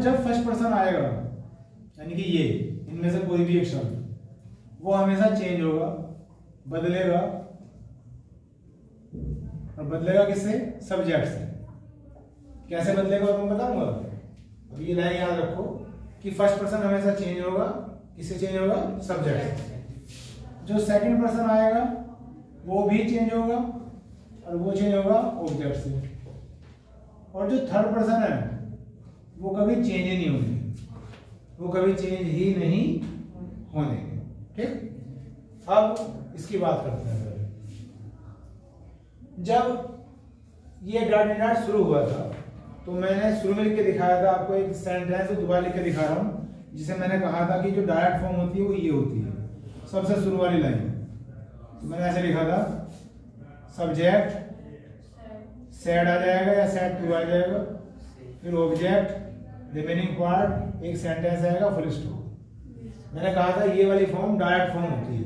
Speaker 2: जब फर्स्ट पर्सन आएगा यानी कि ये इनमें से कोई भी एक शब्द वो हमेशा चेंज होगा, बदलेगा, और बदलेगा किससे? सब्जेक्ट से। कैसे बदलेगा और मैं बताऊंगा। अब ये लाइन याद रखो कि फर्स्ट पर्सन हमेशा चेंज होगा, किससे चेंज होगा? सब्जेक्ट से। जो सेकंड पर्सन आएगा वो भी चेंज होगा और वो चेंज होगा ऑब्जेक्ट से। और जो थर्ड पर्सन है वो कभी चेंज ही नहीं होंगे, वो कभी चेंज ही नहीं होने। ठीक, अब इसकी बात करते हैं। जब ये डायरेक्ट शुरू हुआ था तो मैंने शुरू में लिख के दिखाया था आपको एक सेंटेंस, दोबारा लिख के दिखा रहा हूं, जिसे मैंने कहा था कि जो डायरेक्ट फॉर्म होती है वो ये होती है, सबसे शुरू वाली लाइन। तो मैंने ऐसे लिखा था सब्जेक्ट सेड आ जाएगा या सेड टू आ जाएगा, फिर ऑब्जेक्ट रिमेनिंग पार्ट एक सेंटेंस आएगा, फुल स्टॉप। मैंने कहा था ये वाली फॉर्म डायरेक्ट फॉर्म होती है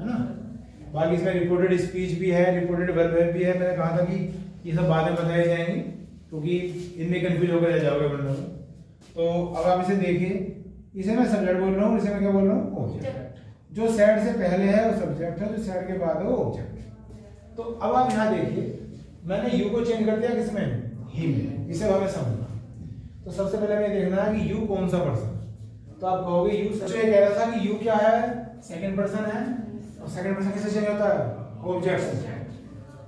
Speaker 2: ना। बाकी इसमें रिपोर्टेड स्पीच भी है, रिपोर्टेड वर्ब भी है। मैंने कहा था कि ये सब बातें बताई जाएंगी क्योंकि इनमें कंफ्यूज होकर रह जाओगे वरना। तो अब आप इसे देखिए, इसे मैं सब्जेक्ट बोल रहा हूँ, इसे मैं क्या बोल रहा हूँ? ऑब्जेक्ट। जो सेड से पहले है वो सब्जेक्ट है, जो सेड के बाद है वो ऑब्जेक्ट है। तो अब आप यहाँ देखिए मैंने यू को चेंज कर दिया किसमें, ही में। इसे हमें समझना। तो सबसे पहले हमें देखना है कि यू कौन सा पर्सन। तो आप कहोगे यू, सच में कह रहा था कि यू क्या है, सेकंड पर्सन है। और सेकंड पर्सन किससे चेंज होता है, ऑब्जेक्ट से,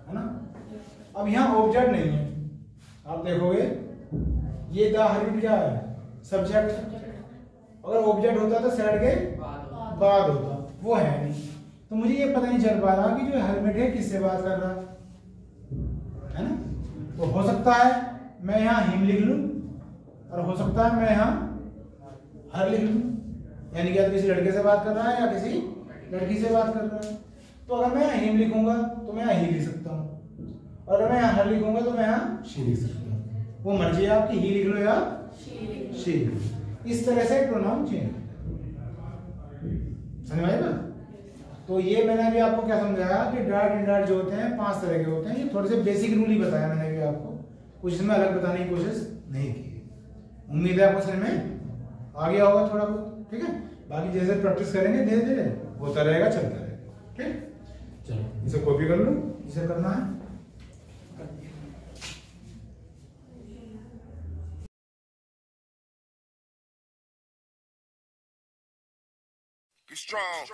Speaker 2: है ना। अब यहाँ ऑब्जेक्ट नहीं है, आप देखोगे ये द हर्मिट क्या है, सब्जेक्ट। अगर ऑब्जेक्ट होता तो सैड के बाद होता, वो है नहीं। तो मुझे ये पता नहीं चल पा रहा कि जो हर्मिट है किससे बात कर रहा है ना। तो हो सकता है मैं यहाँ हिम लिख लूं, और हो सकता है मैं यहाँ हर लिख लूं, यानी कि किसी लड़के से बात कर रहा है या किसी लड़की से बात कर रहा है। तो अगर मैं यहाँ हिम लिखूंगा तो मैं यहाँ ही लिख सकता हूँ, और अगर मैं यहाँ हर लिखूंगा तो मैं यहाँ शी लिख सकता हूँ। वो मर्जी है आपकी, ही लिख लो या शी लिख लो। इस तरह से प्रोनाउन चेंज, समझ में आएगा। तो ये मैंने अभी आपको क्या समझाया कि डायरेक्ट इनडायरेक्ट जो होते हैं 5 तरह के होते हैं। ये थोड़े से बेसिक रूल ही बताया मैंने भी आपको, कुछ इसमें अलग बताने की कोशिश नहीं की। उम्मीद है आपको समझ में आ गया होगा थोड़ा बहुत, ठीक है। बाकी जैसे प्रैक्टिस करेंगे धीरे धीरे होता रहेगा, चलता रहेगा, ठीक। चलो इसे कॉपी कर लो, इसे करना है।
Speaker 1: Strong.